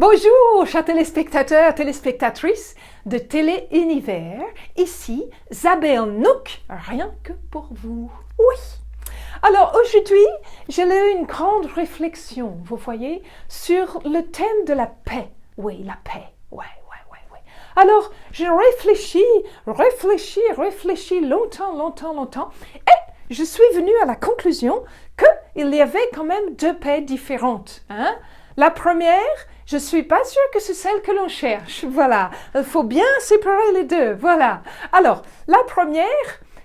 Bonjour, chers téléspectateurs, téléspectatrices de Télé Univers. Ici, Isabelle Nook, rien que pour vous. Oui. Alors aujourd'hui, j'ai eu une grande réflexion, vous voyez, sur le thème de la paix. Oui, la paix. Ouais. Alors, j'ai réfléchi longtemps, et je suis venue à la conclusion qu'il y avait quand même deux paix différentes. Hein? La première, je ne suis pas sûre que c'est celle que l'on cherche. Voilà, il faut bien séparer les deux. Voilà. Alors, la première,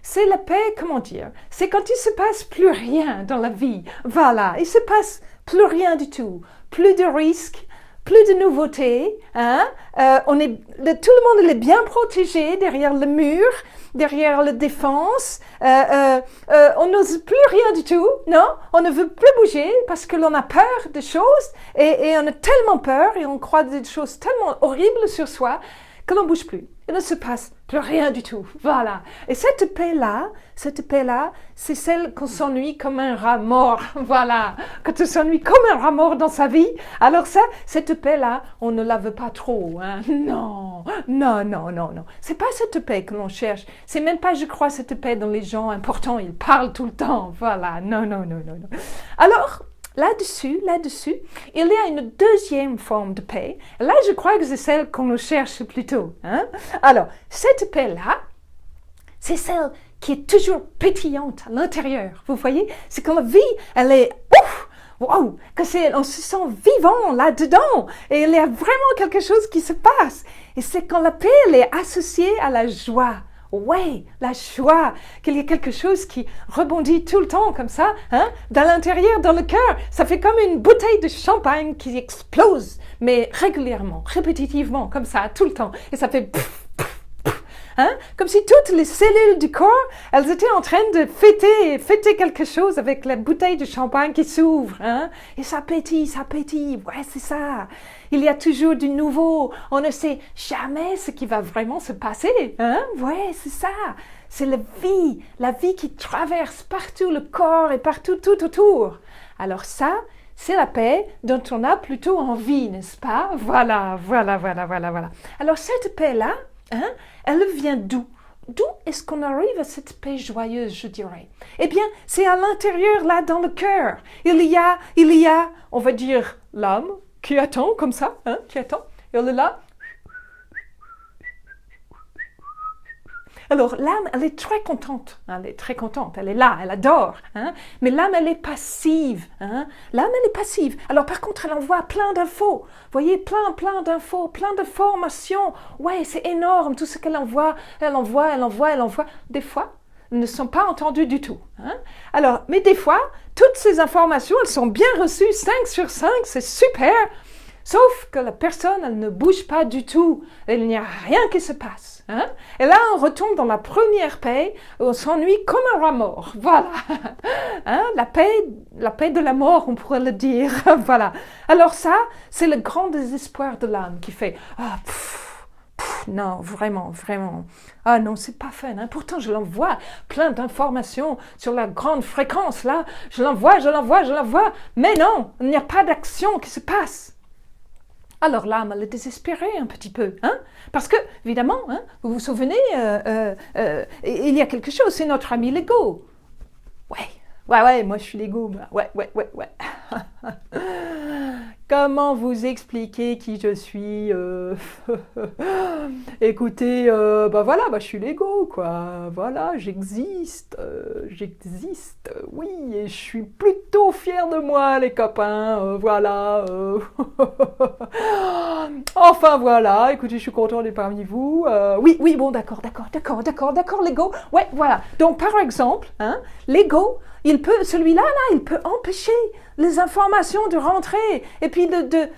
c'est la paix, comment dire? C'est quand il ne se passe plus rien dans la vie. Voilà, il ne se passe plus rien du tout. Plus de risques, plus de nouveautés. Hein? Tout le monde est bien protégé derrière le mur, derrière la défense. On n'ose plus rien du tout, non? On ne veut plus bouger parce que l'on a peur des choses et on a tellement peur et on croit des choses tellement horribles sur soi que l'on ne bouge plus. Il ne se passe plus rien du tout. Voilà. Et cette paix-là, c'est celle qu'on s'ennuie comme un rat mort. Voilà. Quand on s'ennuie comme un rat mort dans sa vie, alors ça, cette paix-là, on ne la veut pas trop. Hein. Non. C'est pas cette paix que l'on cherche. C'est même pas, je crois, cette paix dont les gens importants, ils parlent tout le temps. Voilà. Non. Alors, Là-dessus, il y a une deuxième forme de paix. Là, je crois que c'est celle qu'on cherche plutôt. Hein? Alors, cette paix-là, c'est celle qui est toujours pétillante à l'intérieur. Vous voyez? C'est quand la vie, elle est ouf! Wow! On se sent vivant là-dedans. Et il y a vraiment quelque chose qui se passe. Et c'est quand la paix, elle est associée à la joie. Ouais, la joie, qu'il y ait quelque chose qui rebondit tout le temps comme ça, hein, dans l'intérieur, dans le cœur. Ça fait comme une bouteille de champagne qui explose, mais régulièrement, répétitivement, comme ça, tout le temps. Et ça fait pff, hein, comme si toutes les cellules du corps, elles étaient en train de fêter quelque chose avec la bouteille de champagne qui s'ouvre. Hein, et ça pétille, ouais, c'est ça. Il y a toujours du nouveau. On ne sait jamais ce qui va vraiment se passer. Hein? Ouais, c'est ça. C'est la vie qui traverse partout le corps et partout tout autour. Alors ça, c'est la paix dont on a plutôt envie, n'est-ce pas? Voilà. Alors cette paix-là, hein, elle vient d'où? D'où est-ce qu'on arrive à cette paix joyeuse, je dirais? Eh bien, c'est à l'intérieur, là, dans le cœur. Il y a, on va dire, l'âme, qui attend comme ça, hein, qui attend. Et elle est là. Alors, l'âme, elle est très contente. Elle est là, elle adore. Hein. Mais l'âme, elle est passive. Hein. L'âme, elle est passive. Alors, par contre, elle envoie plein d'infos. Vous voyez, plein d'infos, plein de formations. Ouais, c'est énorme, tout ce qu'elle envoie. Elle envoie. Des fois, elles ne sont pas entendues du tout. Hein. Alors, mais des fois, toutes ces informations, elles sont bien reçues, 5 sur 5, c'est super. Sauf que la personne, elle ne bouge pas du tout. Il n'y a rien qui se passe. Hein? Et là, on retombe dans la première paix, où on s'ennuie comme un rat mort. Voilà. Hein? La paix de la mort, on pourrait le dire. Voilà. Alors ça, c'est le grand désespoir de l'âme qui fait « Ah, non, vraiment. Ah non, c'est pas fun. Hein? Pourtant, je l'envoie plein d'informations sur la grande fréquence, là. Je l'envoie. Mais non, il n'y a pas d'action qui se passe. » Alors l'âme, elle est désespérée un petit peu, hein? Parce que, évidemment, hein, vous vous souvenez, il y a quelque chose, c'est notre ami l'ego. Ouais, moi je suis l'ego, ouais. Comment vous expliquer qui je suis? Écoutez, je suis l'ego, quoi. Voilà, j'existe, oui, et je suis plutôt fière de moi, les copains, voilà. Enfin, voilà, écoutez, je suis contente d'être parmi vous. Oui, bon, d'accord, l'ego. Ouais, voilà. Donc, par exemple, hein, l'ego, celui-là, il peut empêcher les informations de rentrer et puis de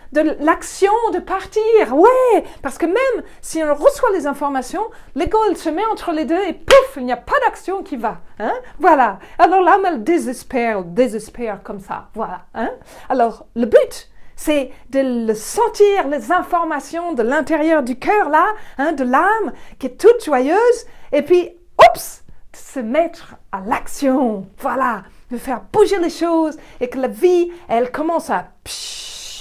l'action de partir. Ouais, parce que même si on reçoit les informations, l'ego, il se met entre les deux et pouf, il n'y a pas d'action qui va. Hein? Voilà. Alors l'âme, elle désespère comme ça. Voilà. Hein? Alors, le but, c'est de sentir les informations de l'intérieur du cœur, là, hein, de l'âme, qui est toute joyeuse, et puis, oups, de se mettre à l'action. Voilà. De faire bouger les choses et que la vie, elle commence à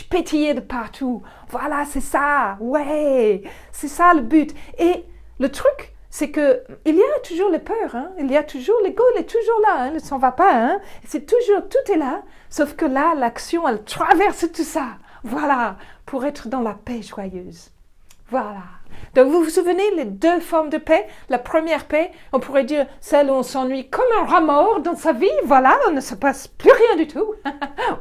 pétiller de partout. Voilà, c'est ça. Ouais, c'est ça le but. Et le truc, c'est que il y a toujours les peurs, hein? Il y a toujours l'ego, il est toujours là, hein? Il ne s'en va pas, hein? C'est toujours, tout est là, sauf que là, l'action, elle traverse tout ça. Voilà, pour être dans la paix joyeuse. Voilà. Donc, vous vous souvenez, les deux formes de paix? La première paix, on pourrait dire celle où on s'ennuie comme un rat mort dans sa vie. Voilà, on ne se passe plus rien du tout.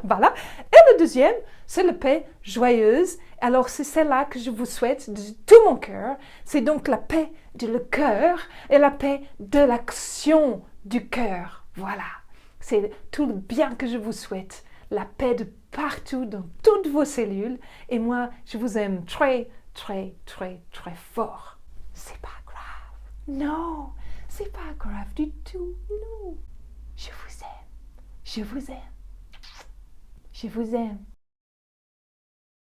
Voilà. Et le deuxième, c'est la paix joyeuse. Alors, c'est celle-là que je vous souhaite de tout mon cœur. C'est donc la paix du cœur et la paix de l'action du cœur. Voilà. C'est tout le bien que je vous souhaite. La paix de partout, dans toutes vos cellules. Et moi, je vous aime très, très, très, très fort. C'est pas grave. Non, c'est pas grave du tout. Non. Je vous aime. Je vous aime. Je vous aime.